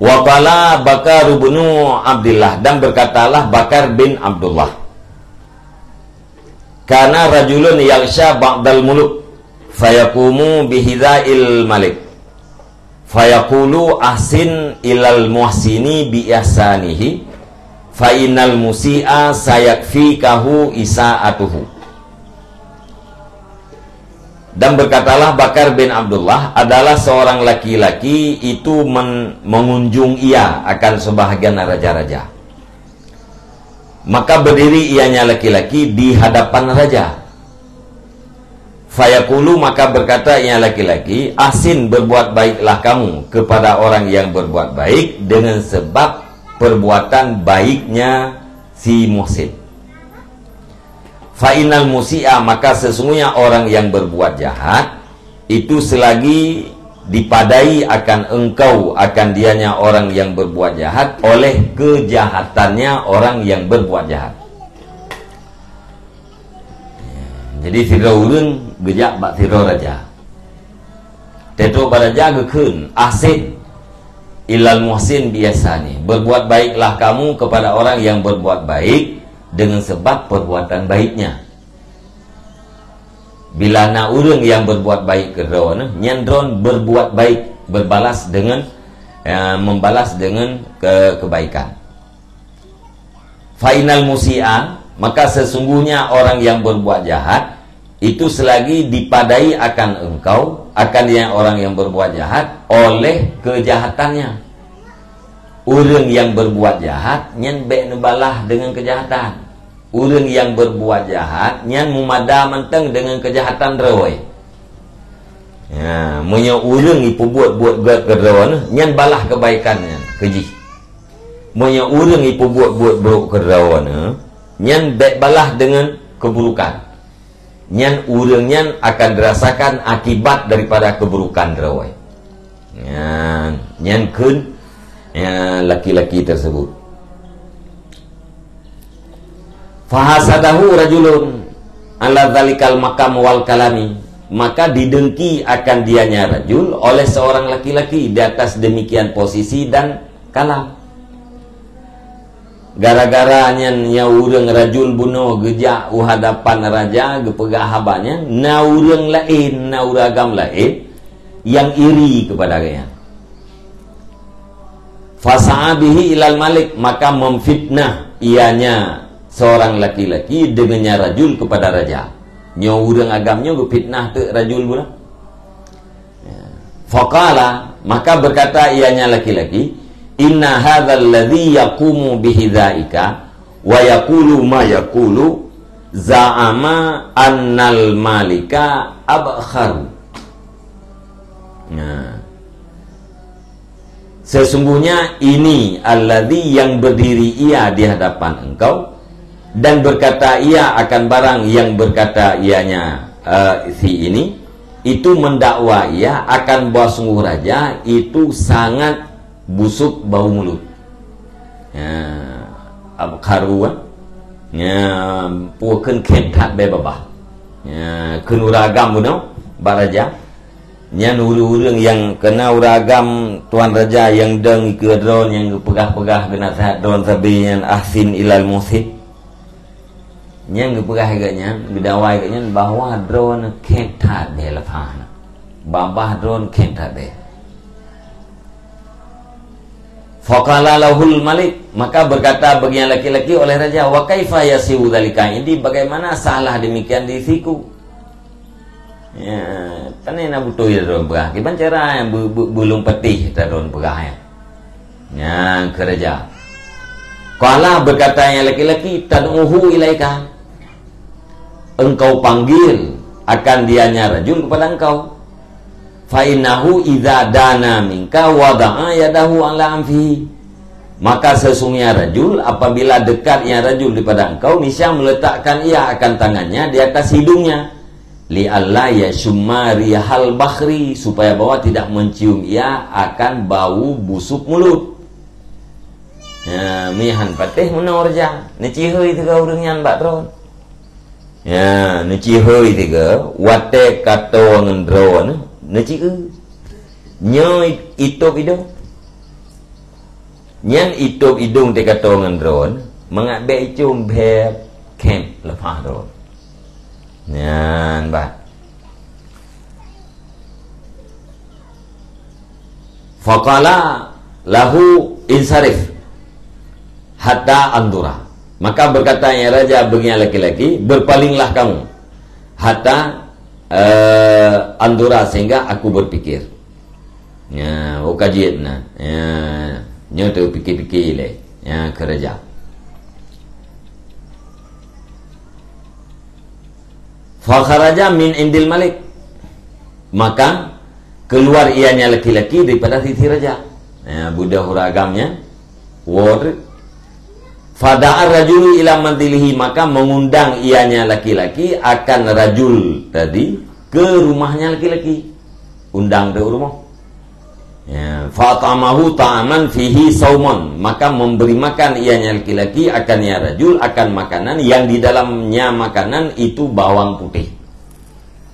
Wa qala Bakar bin Abdullah, dan berkatalah Bakar bin Abdullah, kana rajulun yaghsha ba'dal muluk fayaqumu bihidha'il malik fayaqulu ahsin ilal muhsini bi ihsanihi fa innal musi'a sayakfikahu isa'atuhu. Dan berkatalah Bakar bin Abdullah adalah seorang laki-laki itu mengunjung ia akan sebahagian raja-raja. Maka berdiri ianya laki-laki di hadapan raja. Fayaqulu, maka berkata ia laki-laki, ahsin, berbuat baiklah kamu kepada orang yang berbuat baik dengan sebab perbuatan baiknya si muhsin. Fa'inal musi'a, maka sesungguhnya orang yang berbuat jahat itu selagi dipadai akan engkau, akan dianya orang yang berbuat jahat oleh kejahatannya orang yang berbuat jahat. Jadi Firaun gejak bak Firaun raja. Tetok baraja gekun ahsin ilal muhsin biasani, berbuat baiklah kamu kepada orang yang berbuat baik dengan sebab perbuatan baiknya. Bila na urang yang berbuat baik ke drone, nyandron berbuat baik, berbalas dengan membalas dengan kebaikan. Fainal musi'a, maka sesungguhnya orang yang berbuat jahat itu selagi dipadai akan engkau, akan yang orang yang berbuat jahat oleh kejahatannya. Urang yang berbuat jahat nyen bek nebalah dengan kejahatan. Urang yang berbuat jahat nyen mumada menteng dengan kejahatan rewai. Ya, munyo urang ipu buat kedrawan nyen balah kebaikannya keji. Munyo urang ipu buat buruk kedrawan nyen bek balah dengan keburukan. Nyen urang nyen akan dirasakan akibat daripada keburukan rewai. Ya, nyen kun ya, laki-laki tersebut. Fahasadahu rajulun ala dzalikal makam wal kalami, maka didengki akan dianya rajul oleh seorang laki-laki di atas demikian posisi dan kalam. Gara-gara nya urang rajul bunuh gejak hadapan raja gepegah habanya, na urang lain, na uragam lain yang iri kepada dia. Fasa'abihi ilal malik, maka memfitnah ianya seorang laki-laki dengannya rajul kepada raja. Nyo urang agamnya fitnah ke rajul pula. Faqala, maka berkata ianya laki-laki, inna hadzal ladzi yaqumu bihidzaika wa yaqulu ma yaqulu za'ama annal malika abkharu. Nah, sesungguhnya ini alladzi yang berdiri ia di hadapan engkau dan berkata ia akan barang yang berkata ianya si ini itu mendakwa ia akan bahwa sungguh raja itu sangat busuk bau mulut. Ya, abkharu ya puakeun kentat bebabah. Ya, keun uragam buno baraja. Nya urang yang kena uragam tuan raja yang deng ke drone yang pegah-pegah kena sehat drone sabian ahsin ilal musid. Nya ngepegah agaknya gedawai agaknya bahwa drone kentat de lafana. Babah drone kentat de. Faqala lahul malik, maka berkata bagi yang laki-laki oleh raja, wa kaifa yasihu dzalika, ini bagaimana salah demikian di siku. Ya, tane na butuh ya drone pegah. Gimana cara yang belum petih ta drone pegah ya. Ya, kerja. Qala berkata yang laki-laki, tad'uhu ilaika, engkau panggil akan dianya rajul kepada engkau. Fa innahu idza dana minka wada'a yadahu ala anfihi, maka sesungguhnya rajul apabila dekatnya rajul daripada engkau niscaya meletakkan ia akan tangannya di atas hidungnya, li alla yashumma rihal bakhri, supaya bahwa tidak mencium ia akan bau busuk mulut. Ya, mihan patih menorja neciheuy teh urang nyan batron. Ya, neciheuy teh wate kato ngendron neciheuy nyoy itop ido. Nyan itup hidung dia kata dengan drone, mengambil icum beb camp lepas drone. Nyan bah. Faqala lahu insarif hatta andura. Maka berkatanya raja bagi laki-laki, berpalinglah kamu hatta andura, sehingga aku berpikir. Ya, kajian nah. Ya, nyoto fikir-fikir le. Ya, kerja. Fa kharaja min indil malik. Maka keluar ianya laki-laki daripada sisi raja. Ya, budak huragamnya war. Fada'ar rajulu ila manzilihi, maka mengundang ianya laki-laki akan rajul tadi ke rumahnya laki-laki. Undang ke rumah. Ya, fatamahu ta'aman fihi saumon, maka memberi makan ianya laki-laki akan ya rajul akan makanan yang di dalamnya makanan itu bawang putih.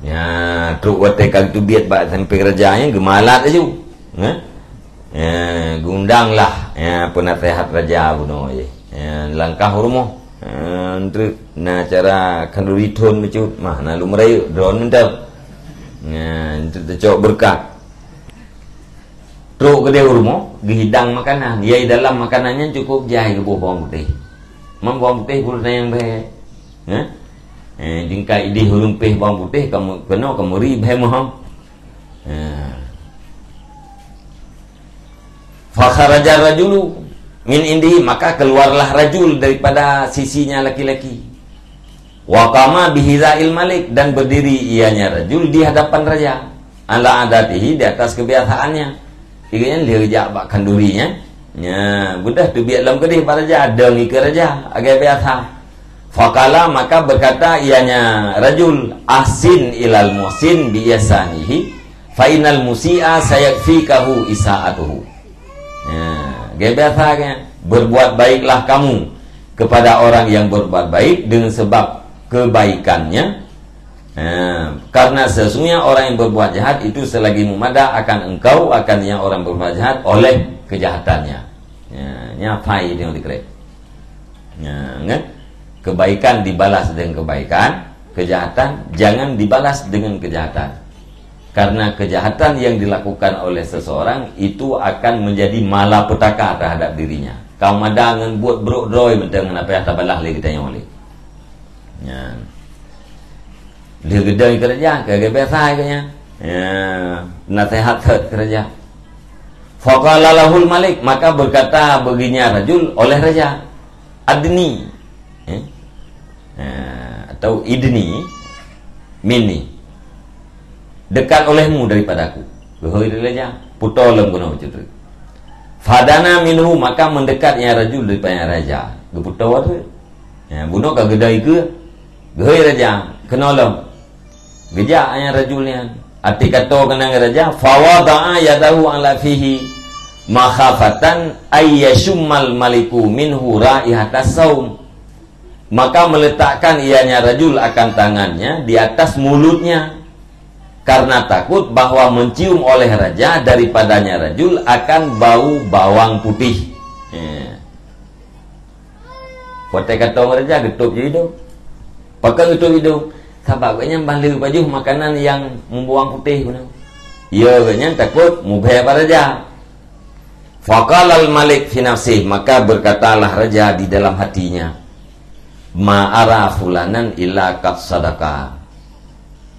Ya, truk watekan tu biat bak sampai kerajanya gemalat aja. Ya, gundanglah ya penasehat raja buno ye. Ya, langkah rumah. Untuk na cara kanduri ton mecut mah na lumrayu drone mentau. Ya, untuk cocok berkat. Truk ke dia rumah, dihidang makanan. Dia dalam makanannya cukup jahit ke bawang putih. Memang bawang putih pun yang baik. Jika ide hurung peh bawang putih, kamu kena kamu ribah maham. Fakharaja rajulu min indi, maka keluarlah rajul daripada sisinya laki-laki. Waqama bihizail malik, dan berdiri ianya rajul di hadapan raja. Ala adatihi, di atas kebiasaannya. Ikanya dia rejak bak kandurinya. Ya, budah tu biar dalam kedih pada raja, ada ngikir raja agar biasa. Faqala, maka berkata ianya rajul, asin ilal musin bi ihsanihi fa innal musi'a sayakfikahu isaatuhu. Ya, agar biasa kan, berbuat baiklah kamu kepada orang yang berbuat baik dengan sebab kebaikannya. Karena sesungguhnya orang yang berbuat jahat itu selagi memada akan engkau akan yang orang berbuat jahat oleh kejahatannya. Nyapai dia dikira. Kebaikan dibalas dengan kebaikan, kejahatan jangan dibalas dengan kejahatan. Karena kejahatan yang dilakukan oleh seseorang itu akan menjadi malapetaka terhadap dirinya. Kau madangan buat brodroy mentang apa yang tabalah lagi kita yang oleh. Dia gedai kerja, kagak biasa kayaknya. Ya, nasihat kerja. Faqala lahul malik, maka berkata baginya rajul oleh raja, adni, atau idni, mini, dekat olehmu daripada aku. Gehoi raja, putolem guna begitu. Fadana minhu, maka mendekatnya rajul daripada raja. Geputau tu, ya, bunuh kagak gedai ke? Gehoi raja, kenolom. Gejak ayat rajulnya. Arti kata kena raja, fawada'a yadahu ala fihi makhafatan ayyashummal maliku minhu raihatas saum. Maka meletakkan ianya rajul akan tangannya di atas mulutnya, karena takut bahwa mencium oleh raja daripadanya rajul akan bau bawang putih. Potek kata raja, getup je hidung. Pakai getup hidung. Sebabnya balik baju makanan yang membuang putih. Ya, kanya takut mubah pada raja. Faqala al-malik fi nafsih, maka berkatalah raja di dalam hatinya, ma'ara fulanan illa qad sadaqa.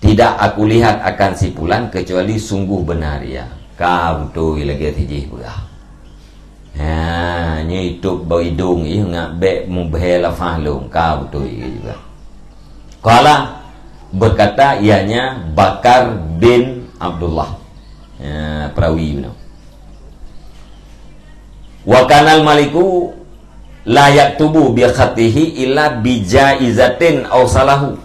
Tidak aku lihat akan si fulan kecuali sungguh benar ya. Kau tu lagi tijih pula. Ya, ni itu bau hidung ini ngak bek mubah lafah lung. Kau tu juga. Kala berkata ianya Bakar bin Abdullah, ya, perawi benar. Wa kanal maliku la yaktubu bi khatihi illa bi jaizatin aw salahu.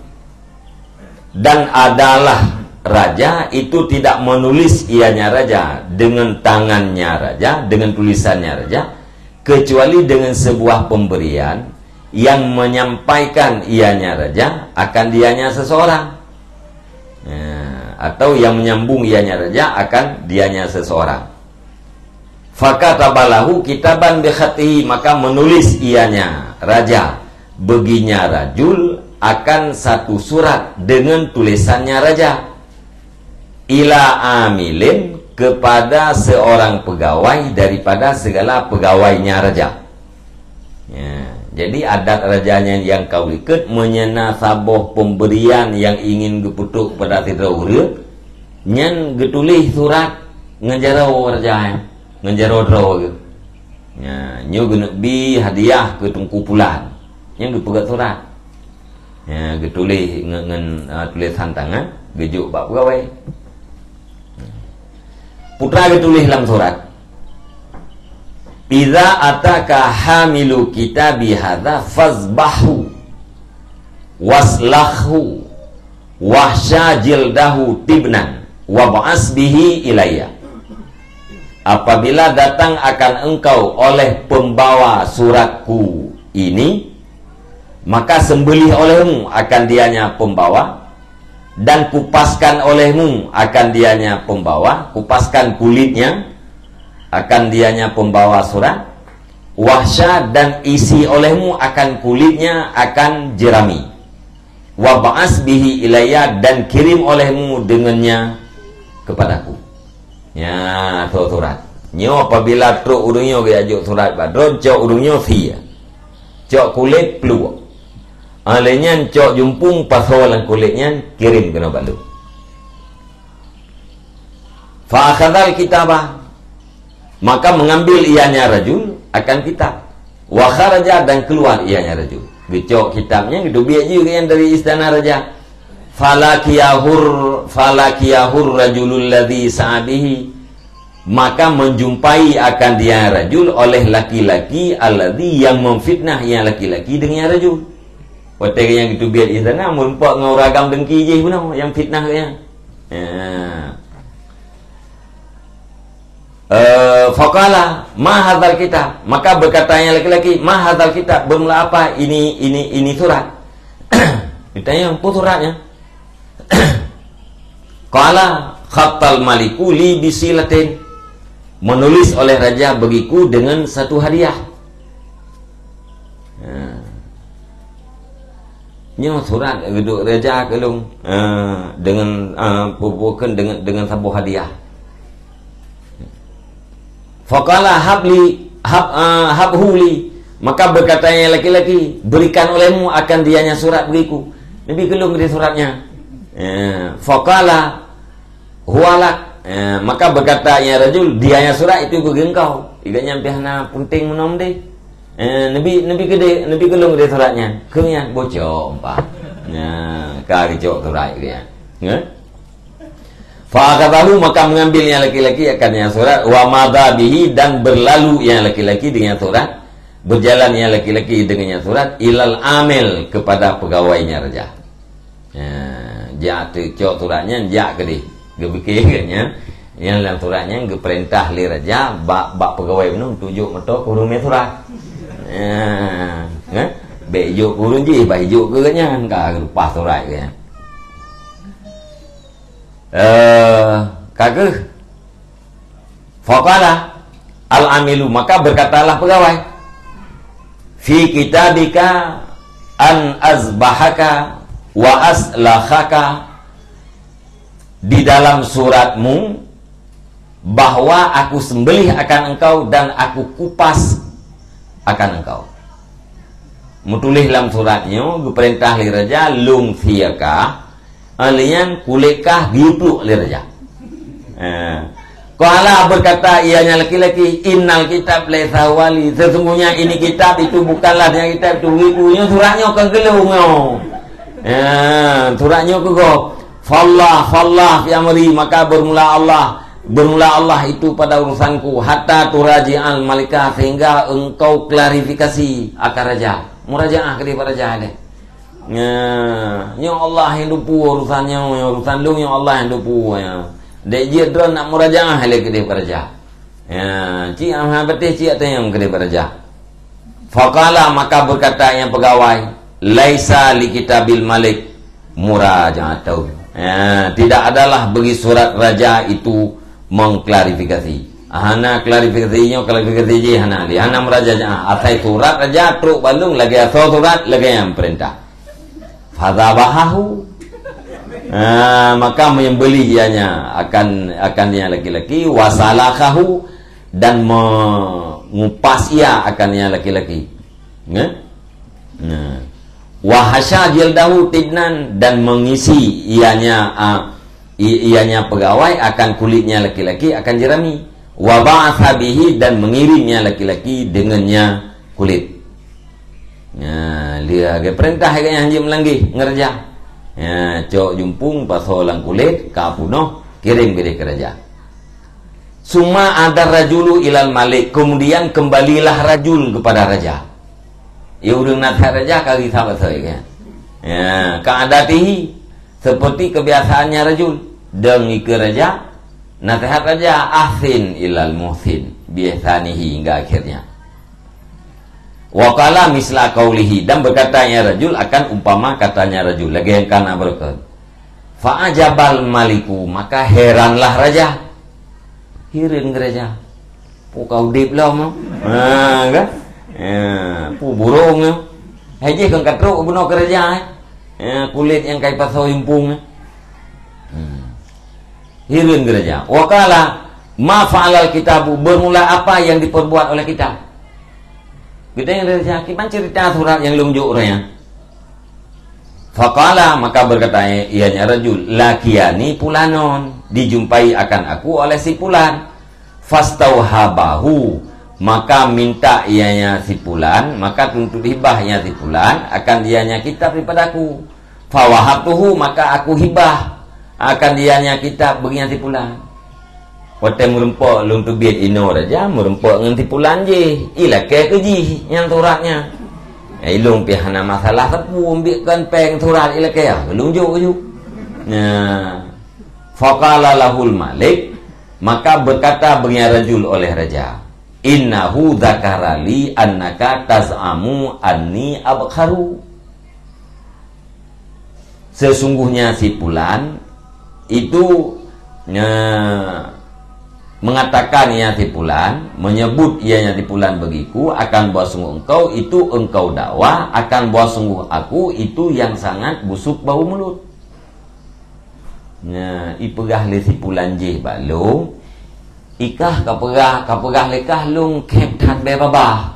Dan adalah raja itu tidak menulis ianya raja dengan tangannya raja, dengan tulisannya raja, kecuali dengan sebuah pemberian yang menyampaikan ianya raja akan dianya seseorang, ya, atau yang menyambung ianya raja akan dianya seseorang. Fakatabalahu kitaban bikhatihi, maka menulis ianya raja baginya rajul akan satu surat dengan tulisannya raja, ila amilin, kepada seorang pegawai daripada segala pegawainya raja. Ya, jadi adat rajanya yang kau ikut menyena saboh pemberian yang ingin geputuk pada titra urut, nyan getulih surat ngejarau raja, ngejarau draw ke. Ya, nyu gena bi hadiah ke tungkupulan, nyan gepegat surat. Ya, getulih ngen tulisan tangan, gejuk bak pegawai. Putra getulih dalam surat, "Idza ataka hamilu kitabi hadza fazbahu waslahu wahsyajildahu tibnan wa ba'as bihi ilayya." Apabila datang akan engkau oleh pembawa suratku ini, maka sembelih olehmu akan dianya pembawa, dan kupaskan olehmu akan dianya pembawa, kupaskan kulitnya akan dianya pembawa surat, wahsya, dan isi olehmu akan kulitnya akan jerami, wa ba'as bihi ilayya, dan kirim olehmu dengannya kepadaku. Ya, surat nyo apabila truk urungnya gajuk surat badron, cok urungnya fia, cok kulit peluang alenya, cok jumpung pasolan kulitnya kirim kena balu. Fa akhadhal kitabah, maka mengambil ianya rajul akan kitab, wa kharaja, dan keluar ianya rajul, gecok kitabnya gitu biar juga yang dari istana raja. Falakiyahur rajulul ladzi sa'abihi, maka menjumpai akan dia rajul oleh laki-laki alladzi yang memfitnah yang laki-laki dengan rajul. Hotel yang itu biar istana mempuak ngau ragam dengki je pun yang fitnah dia. Faqala ma hadzal kitab, maka berkatanya laki-laki, ma hadzal kitab, bermula apa ini surat. Ditanya apa suratnya? Qala khattal maliku li bisilatin, menulis oleh raja bagiku dengan satu hadiah. Nyo surat geduk raja kelung dengan pupukan dengan sabuh hadiah. Faqala habhuli, maka berkatanya laki-laki, berikan olehmu akan dianya surat bagiku. Nabi kelung di suratnya. Faqala huwalak, maka berkatanya rajul, dianya surat itu bagi engkau. Iganya pihana penting menom deh. Nabi kelung di suratnya, kenya bocor empat. Kari cok surat dia. Fa'akatahu, maka mengambilnya laki-laki akan yang surat, wa madha bihi, dan berlalu yang laki-laki dengan surat, berjalan yang laki-laki dengan surat, ilal amil, kepada pegawainya raja. Jatuh cok suratnya, jak ke dia, gebikirnya, yang dalam suratnya, geperintah li raja, bak pegawai minum, tujuk metok, kurungnya surat. Bejuk kurung je, bajuk ke kanya, kak lupa surat ke. Kageh. Faqala al-amilu, maka berkatalah pegawai, fi kitabika an azbahaka wa aslahaka, di dalam suratmu bahwa aku sembelih akan engkau dan aku kupas akan engkau. Mutulih dalam suratnya perintah li raja lung fiyaka, alian kulekah gitu li raja. Qala, berkata ianya laki-laki, innal kitab laisa wali, sesungguhnya ini kitab itu bukanlah yang kitab itu wibunya suratnya ke gelung. Suratnya ke go. Fallah fi amri, maka bermula Allah itu pada urusanku, hatta turaji'al malikah, sehingga engkau klarifikasi akan raja, murajaah ke dia raja deh. Ya Allah yang dupu urusannya, urusan lu yang Allah yang dupu ya. Dek dia drone nak murajaah le ke dia raja. Ci amha betih ci atau yang ke dia raja. Faqala, maka berkata yang pegawai, laisa li kitabil malik murajaatun. Tidak adalah bagi surat raja itu mengklarifikasi Hana klarifikasinya hana li hana meraja atai turat raja truk balung lagi atau turat lagi yang perintah fadhabahu maka menyembelih dianya akan dia laki-laki wasalakahu dan mengupas ia akan dia laki-laki wahasya jildahu tidnan dan mengisi ianya pegawai akan kulitnya laki-laki akan jerami wa ba'atha bihi dan mengirimnya laki-laki dengannya kulit. Ya, dia ke perintah ke yang jim lagi ngerja. Ya, cok jumpung pasolang kulit ka punoh kirim ke kerja. Suma ada rajulu ilal malik, kemudian kembalilah rajul kepada raja. Ya urang natha raja kali sahabat saya. Ya, kaadatihi seperti kebiasaannya rajul dengi ke raja. Nasihat raja ahsin ilal muhsin biihsanihi hingga akhirnya. Waqala misla qaulihi dan berkatanya rajul akan umpama katanya rajul lagi yang kana berkat. Fa'ajabal maliku maka heranlah raja. Hirin raja. Pu kau dip lah mau. Kan? Pu burung ya. Haji kan katruk bunuh kerja kulit yang kai pasau impung. Hirin gereja. Wakala ma fa'alal kitabu bermula apa yang diperbuat oleh kita. Kita yang gereja kita cerita surat yang lumjuk orangnya. Faqala maka berkata ianya rajul lakiani pulanon dijumpai akan aku oleh si pulan. Fastauhabahu maka minta ianya si pulan maka tuntut hibahnya si pulan akan dianya kitab daripadaku. Fawahabtuhu maka aku hibah akan dianya kitab bagian tipulan. Waktu merempok lung tu biat ino raja merempok dengan tipulan je. Ila ke ji yang turatnya. Ilung pihana masalah tepu ambilkan peng turat ila ke ya. Lung juk juk. Nah, faqala lahul malik maka berkata bagian rajul oleh raja. Innahu dzakarali annaka tas'amu anni abkharu. Sesungguhnya si pulan itu mengatakan ia tipulan menyebut ianya tipulan bagiku akan bahwa sungguh engkau itu engkau dakwah akan bahwa sungguh aku itu yang sangat busuk bau mulut. Ipegah le tipulan je balung ikah kapegah lekah lung kep tat be babah.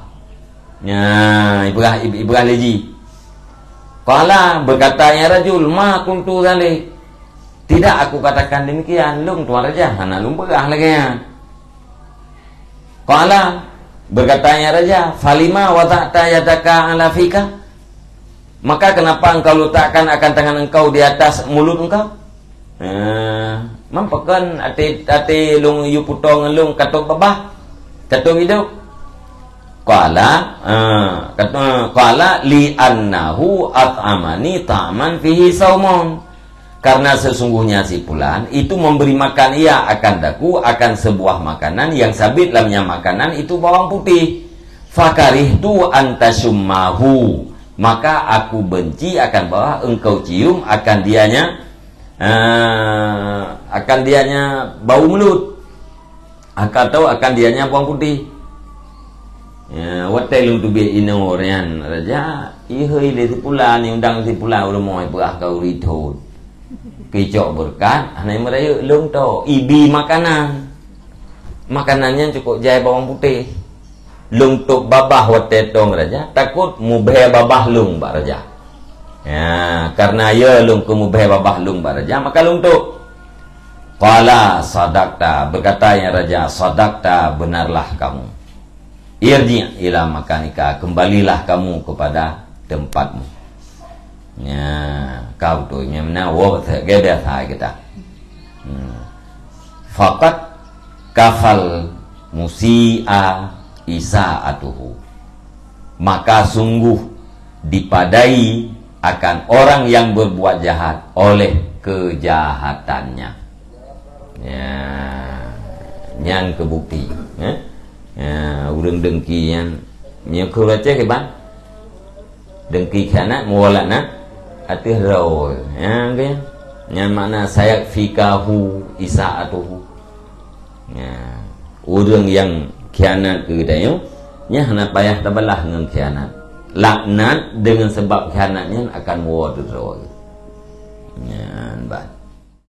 Ipegah leji. Qala berkatanya rajul ma kuntu zalik. Tidak aku katakan demikian lung tuan raja hana lung pegah lagi ya. Qala berkatanya raja falima wada'ta yadaka ala fika maka kenapa engkau letakkan akan tangan engkau di atas mulut engkau? Mampakan ati lung yu putong lung katok babah katok hidup. Qala li annahu at'amani ta'man fihi saumun karena sesungguhnya si pulan itu memberi makan ia akan daku akan sebuah makanan yang sabit dalamnya makanan itu bawang putih. Fakarihtu antasummahu maka aku benci akan bahwa engkau cium akan dianya bau mulut atau akan dianya bawang putih. Watai lu tu bi inorian raja ihoi le si pulan ni undang si pulan udah mau berah kau ritut kicok berkat anai meraya lung to ibi makanannya cukup jai bawang putih lung tuk babah watai tong raja takut mubah babah lung ba raja karena ya lung ke mubah babah lung ba raja maka lung tuk qala sadaqta berkata yang raja sadaqta benarlah kamu irji ila makanika kembalilah kamu kepada tempatmu. Kau tu yang mana wah gede saya kita. Fakat kafal musi'a isaatuhu maka sungguh dipadai akan orang yang berbuat jahat oleh kejahatannya. Yang kebukti. Urang dengki yang nyekul aja ke bang dengki kana muwalana atih raul kan yang mana sayak fikahu isaatuhu orang yang khianat ke dayu nya hana payah tabalah dengan khianat. Laknat dengan sebab khianatnya akan mudarat. Ya,